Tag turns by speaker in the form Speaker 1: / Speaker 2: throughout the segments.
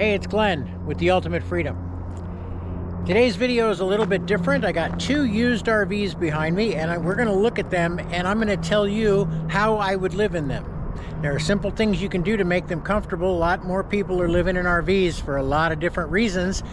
Speaker 1: Hey, it's Glenn with The Ultimate Freedom. Today's video is a little bit different. I got two used RVs behind me and we're going to look at them and I'm going to tell you how I would live in them. There are simple things you can do to make them comfortable. A lot more people are living in RVs for a lot of different reasons.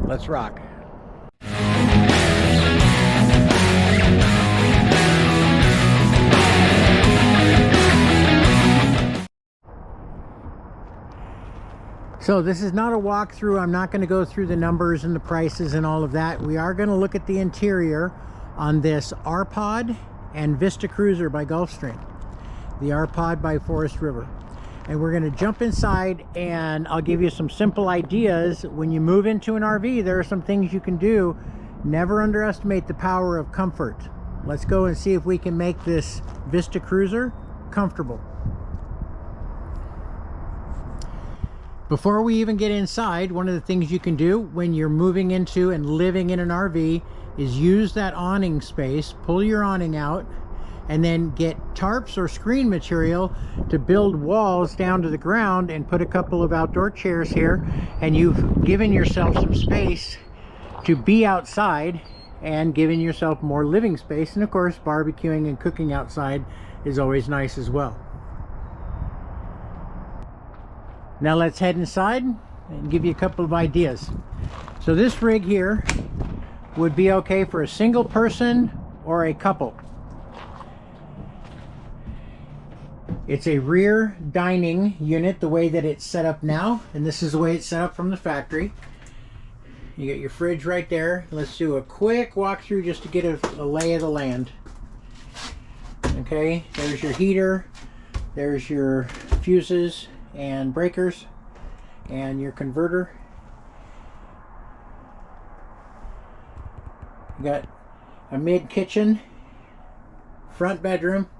Speaker 1: Let's rock. So this is not a walkthrough. I'm not going to go through the numbers and the prices and all of that. We are going to look at the interior on this R-Pod and Vista Cruiser by Gulf Stream. The R-Pod by Forest River. And we're going to jump inside and I'll give you some simple ideas. When you move into an RV, there are some things you can do. Never underestimate the power of comfort. Let's go and see if we can make this Vista Cruiser comfortable. Before we even get inside, one of the things you can do when you're moving into and living in an RV is use that awning space, pull your awning out, and then get tarps or screen material to build walls down to the ground and put a couple of outdoor chairs here, and you've given yourself some space to be outside and given yourself more living space. And of course, barbecuing and cooking outside is always nice as well. Now let's head inside and give you a couple of ideas. So this rig here would be okay for a single person or a couple. It's a rear dining unit the way that it's set up now, and this is the way it's set up from the factory. You got your fridge right there. Let's do a quick walkthrough just to get a lay of the land. Okay, there's your heater, there's your fuses and breakers and your converter. You got a mid kitchen, front bedroom,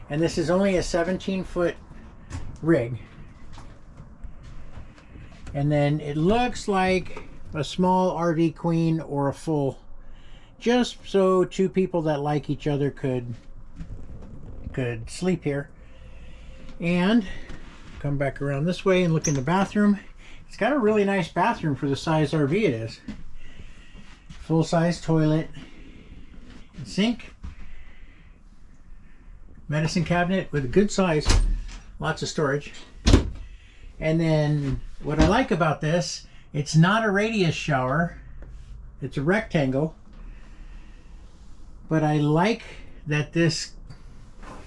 Speaker 1: and this is only a 17-foot rig. And then it looks like a small RV queen or a full, just so two people that like each other could sleep here. And come back around this way and look in the bathroom. It's got a really nice bathroom for the size RV it is. Full-size toilet, sink, medicine cabinet with a good size, lots of storage. And then what I like about this, it's not a radius shower, it's a rectangle, but I like that this,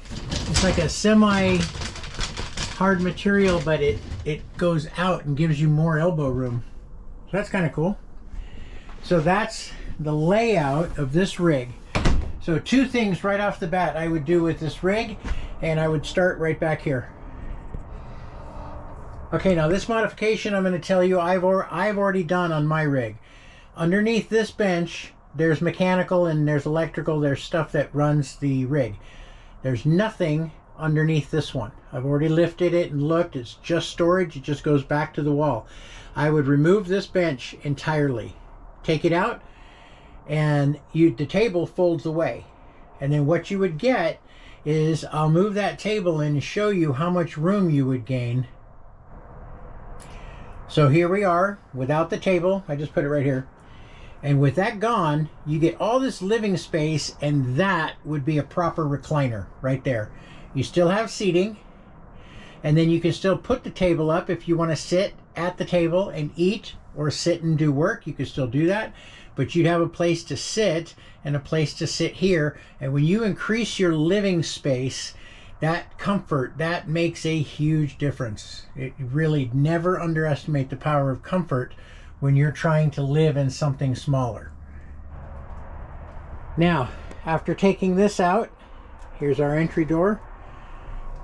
Speaker 1: it's like a semi hard material, but it goes out and gives you more elbow room. So that's kind of cool. So that's the layout of this rig. So two things right off the bat I would do with this rig, and I would start right back here. Okay, now this modification I'm going to tell you I've already done on my rig. Underneath this bench there's mechanical and there's electrical, there's stuff that runs the rig. There's nothing underneath this one. I've already lifted it and looked. It's just storage. It just goes back to the wall. I would remove this bench entirely, take it out, and the table folds away. And then what you would get is, I'll move that table and show you how much room you would gain. So here we are without the table. I just put it right here. And with that gone, you get all this living space, and that would be a proper recliner right there. You still have seating, and then you can still put the table up if you want to sit at the table and eat or sit and do work. You can still do that, but you'd have a place to sit and a place to sit here. And when you increase your living space, that comfort, that makes a huge difference. It really, never underestimate the power of comfort when you're trying to live in something smaller. Now, after taking this out, here's our entry door.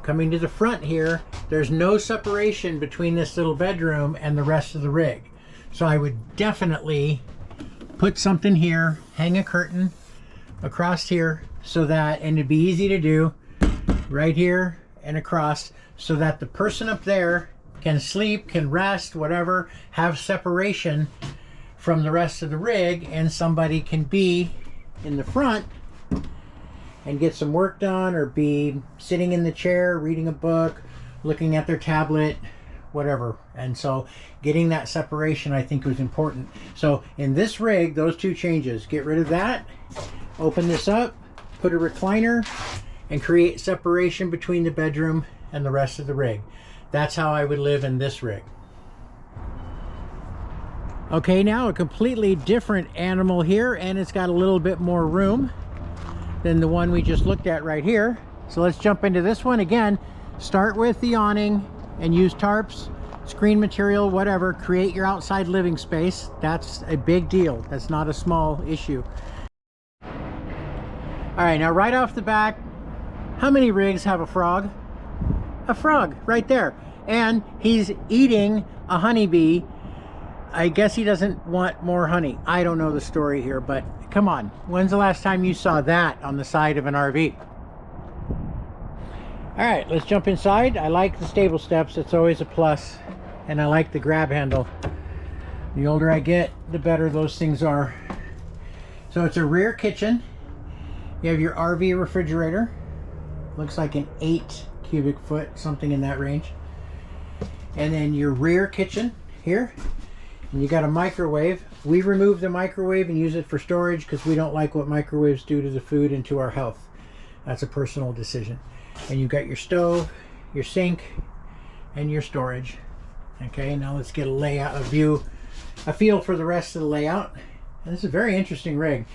Speaker 1: Coming to the front here, there's no separation between this little bedroom and the rest of the rig. So I would definitely put something here, hang a curtain across here, so that, and it'd be easy to do, right here and across, so that the person up there can sleep, can rest, whatever, have separation from the rest of the rig, and somebody can be in the front and get some work done, or be sitting in the chair reading a book, looking at their tablet, whatever. And so getting that separation, I think, was important. So in this rig, those two changes, get rid of that, open this up, put a recliner, and create separation between the bedroom and the rest of the rig. That's how I would live in this rig. Okay, now a completely different animal here, and it's got a little bit more room than the one we just looked at right here. So let's jump into this one. Again, start with the awning and use tarps, screen material, whatever. Create your outside living space. That's a big deal. That's not a small issue. All right, now right off the back, how many rigs have a frog? A frog right there. And he's eating a honeybee. I guess he doesn't want more honey. I don't know the story here, but come on. When's the last time you saw that on the side of an RV? All right, let's jump inside. I like the stable steps. It's always a plus. And I like the grab handle. The older I get, the better those things are. So it's a rear kitchen. You have your RV refrigerator. Looks like an 8 cubic foot, something in that range. And then your rear kitchen here. And you got a microwave. We remove the microwave and use it for storage because we don't like what microwaves do to the food and to our health. That's a personal decision. And you've got your stove, your sink, and your storage. Okay, now let's get a layout, a feel for the rest of the layout. And this is a very interesting rig.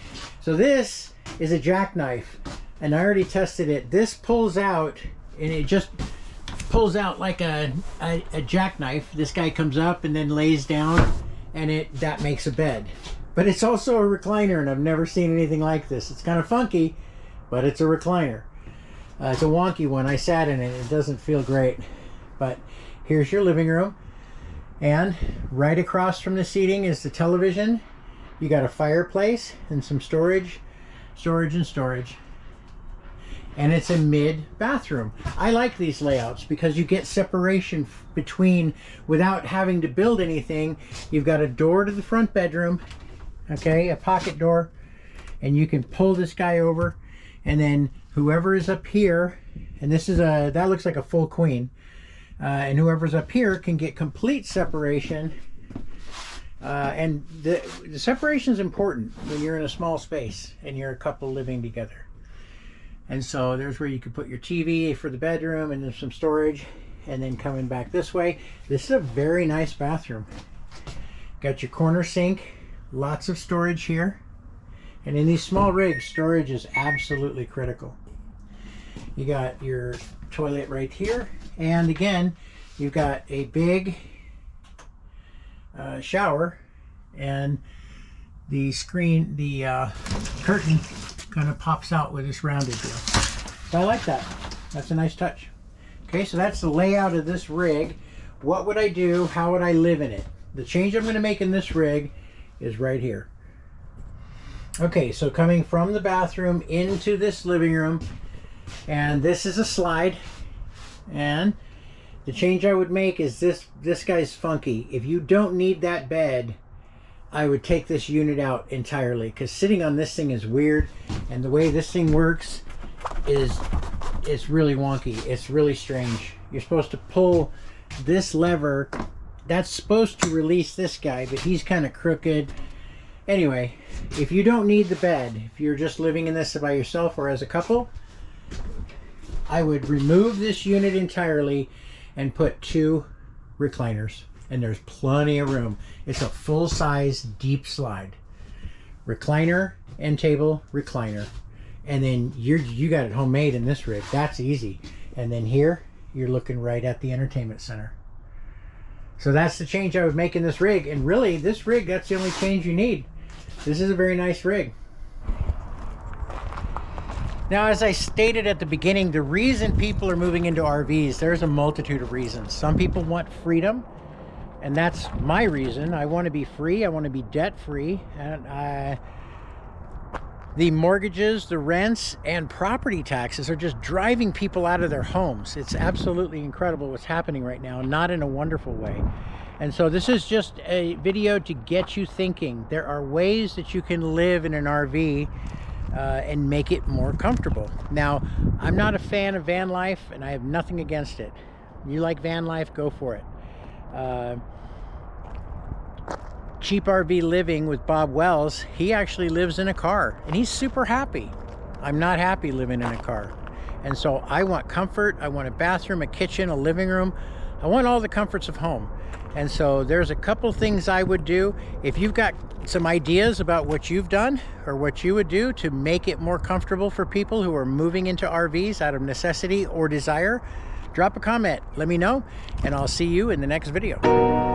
Speaker 1: So this is a jackknife, and I already tested it. This pulls out, and it just pulls out like a jackknife. This guy comes up and then lays down, and that makes a bed. But it's also a recliner, and I've never seen anything like this. It's kind of funky, but it's a recliner. It's a wonky one. I sat in it. It doesn't feel great. But here's your living room. And right across from the seating is the television. You got a fireplace and some storage. And it's a mid bathroom. I like these layouts because you get separation between without having to build anything. You've got a door to the front bedroom, okay, a pocket door, and you can pull this guy over, and then whoever is up here, and this is that looks like a full queen, and whoever's up here can get complete separation. And the separation is important when you're in a small space and you're a couple living together. And so there's where you can put your TV for the bedroom, and there's some storage. And then coming back this way, this is a very nice bathroom. Got your corner sink, lots of storage here. And in these small rigs, storage is absolutely critical. You got your toilet right here. And again, you've got a big shower, and the screen, the curtain kind of pops out with this rounded deal. So I like that. That's a nice touch. Okay, so that's the layout of this rig. What would I do? How would I live in it? The change I'm going to make in this rig is right here. Okay, so coming from the bathroom into this living room, and this is a slide, and the change I would make is this guy's funky. If you don't need that bed, I would take this unit out entirely, because sitting on this thing is weird, and the way this thing works is it's really wonky. It's really strange. You're supposed to pull this lever. That's supposed to release this guy, but he's kind of crooked. Anyway, if you don't need the bed, if you're just living in this by yourself or as a couple, I would remove this unit entirely and put 2 recliners, and there's plenty of room. It's a full-size deep slide. Recliner, end table, recliner. And then you got it homemade in this rig. That's easy. And then here, you're looking right at the entertainment center. So that's the change I would make in this rig. And really, this rig, that's the only change you need. This is a very nice rig. Now, as I stated at the beginning, the reason people are moving into RVs, there's a multitude of reasons. Some people want freedom, and that's my reason. I want to be free. I want to be debt-free. And the mortgages, the rents, and property taxes are just driving people out of their homes. It's absolutely incredible what's happening right now, not in a wonderful way. And so this is just a video to get you thinking. There are ways that you can live in an RV and make it more comfortable. Now, I'm not a fan of van life, and I have nothing against it. You like van life, go for it. Cheap RV Living with Bob Wells, he actually lives in a car and he's super happy. I'm not happy living in a car. And so I want comfort. I want a bathroom, a kitchen, a living room. I want all the comforts of home. And so there's a couple things I would do. If you've got some ideas about what you've done or what you would do to make it more comfortable for people who are moving into RVs out of necessity or desire, drop a comment, let me know, and I'll see you in the next video.